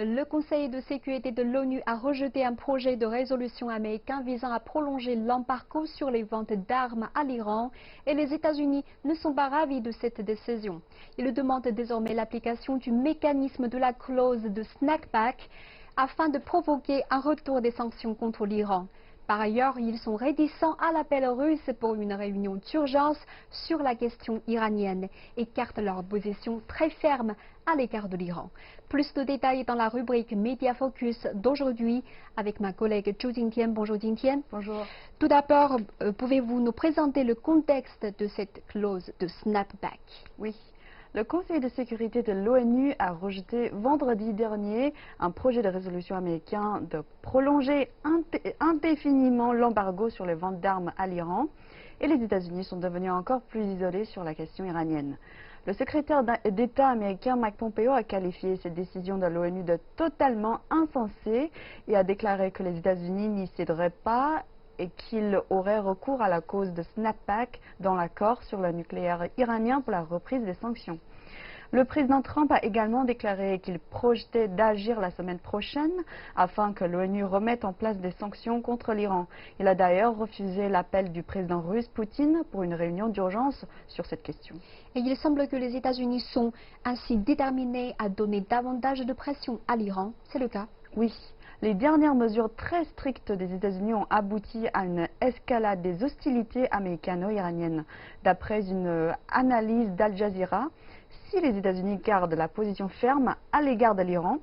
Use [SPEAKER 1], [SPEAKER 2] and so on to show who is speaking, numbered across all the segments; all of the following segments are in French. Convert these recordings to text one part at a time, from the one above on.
[SPEAKER 1] Le Conseil de sécurité de l'ONU a rejeté un projet de résolution américain visant à prolonger l'embargo sur les ventes d'armes à l'Iran et les États-Unis ne sont pas ravis de cette décision. Ils demandent désormais l'application du mécanisme de la clause de snapback afin de provoquer un retour des sanctions contre l'Iran. Par ailleurs, ils sont réticents à l'appel russe pour une réunion d'urgence sur la question iranienne et écartent leur position très ferme à l'égard de l'Iran. Plus de détails dans la rubrique Media Focus d'aujourd'hui avec ma collègue Zhou Jingtian. Bonjour Jingtian.
[SPEAKER 2] Bonjour.
[SPEAKER 1] Tout d'abord, pouvez-vous nous présenter le contexte de cette clause de snapback?
[SPEAKER 2] Oui. Le Conseil de sécurité de l'ONU a rejeté vendredi dernier un projet de résolution américain de prolonger indéfiniment l'embargo sur les ventes d'armes à l'Iran et les États-Unis sont devenus encore plus isolés sur la question iranienne. Le secrétaire d'État américain Mike Pompeo a qualifié cette décision de l'ONU de totalement insensée et a déclaré que les États-Unis n'y céderaient pas et qu'il aurait recours à la cause de snapback dans l'accord sur le nucléaire iranien pour la reprise des sanctions. Le président Trump a également déclaré qu'il projetait d'agir la semaine prochaine afin que l'ONU remette en place des sanctions contre l'Iran. Il a d'ailleurs refusé l'appel du président russe Poutine pour une réunion d'urgence sur cette question.
[SPEAKER 1] Et il semble que les États-Unis sont ainsi déterminés à donner davantage de pression à l'Iran. C'est le cas?
[SPEAKER 2] Oui. Les dernières mesures très strictes des États-Unis ont abouti à une escalade des hostilités américano-iraniennes. D'après une analyse d'Al Jazeera, si les États-Unis gardent la position ferme à l'égard de l'Iran,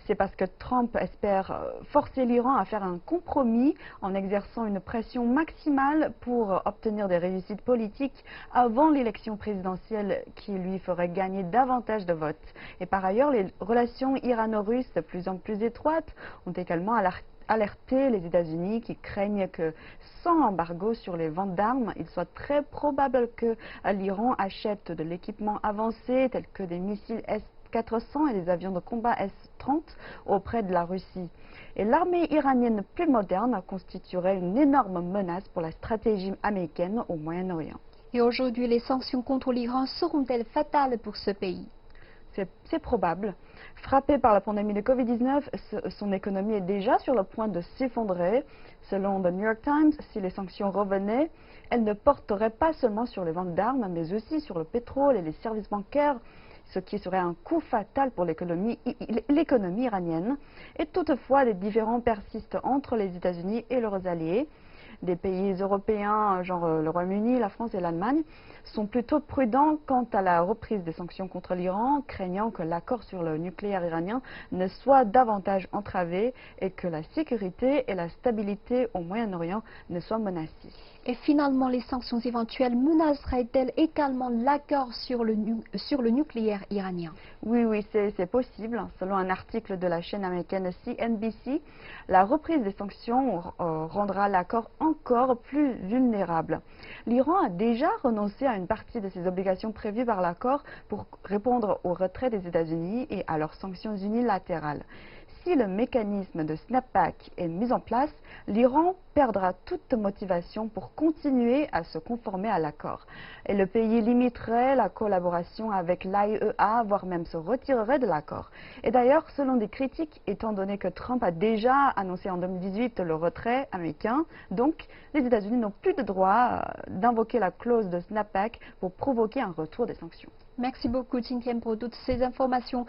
[SPEAKER 2] c'est parce que Trump espère forcer l'Iran à faire un compromis en exerçant une pression maximale pour obtenir des réussites politiques avant l'élection présidentielle qui lui ferait gagner davantage de votes. Et par ailleurs, les relations irano-russes de plus en plus étroites ont également alerté les États-Unis qui craignent que sans embargo sur les ventes d'armes, il soit très probable que l'Iran achète de l'équipement avancé tel que des missiles S-400 et des avions de combat S-30 auprès de la Russie. Et l'armée iranienne plus moderne constituerait une énorme menace pour la stratégie américaine au Moyen-Orient.
[SPEAKER 1] Et aujourd'hui, les sanctions contre l'Iran seront-elles fatales pour ce pays?
[SPEAKER 2] C'est probable. Frappé par la pandémie de Covid-19, son économie est déjà sur le point de s'effondrer. Selon The New York Times, si les sanctions revenaient, elles ne porteraient pas seulement sur les ventes d'armes, mais aussi sur le pétrole et les services bancaires, ce qui serait un coup fatal pour l'économie iranienne. Et toutefois, les différends persistent entre les États-Unis et leurs alliés. Des pays européens, genre le Royaume-Uni, la France et l'Allemagne, sont plutôt prudents quant à la reprise des sanctions contre l'Iran, craignant que l'accord sur le nucléaire iranien ne soit davantage entravé et que la sécurité et la stabilité au Moyen-Orient ne soient menacées.
[SPEAKER 1] Et finalement, les sanctions éventuelles menaceraient-elles également l'accord sur le nucléaire iranien?
[SPEAKER 2] Oui, c'est possible. Selon un article de la chaîne américaine CNBC, la reprise des sanctions rendra l'accord encore plus vulnérable. L'Iran a déjà renoncé à une partie de ses obligations prévues par l'accord pour répondre au retrait des États-Unis et à leurs sanctions unilatérales. Si le mécanisme de snapback est mis en place, l'Iran perdra toute motivation pour continuer à se conformer à l'accord. Et le pays limiterait la collaboration avec l'AIEA, voire même se retirerait de l'accord. Et d'ailleurs, selon des critiques, étant donné que Trump a déjà annoncé en 2018 le retrait américain, donc les États-Unis n'ont plus de droit d'invoquer la clause de snapback pour provoquer un retour des sanctions.
[SPEAKER 1] Merci beaucoup, Jingtian, pour toutes ces informations.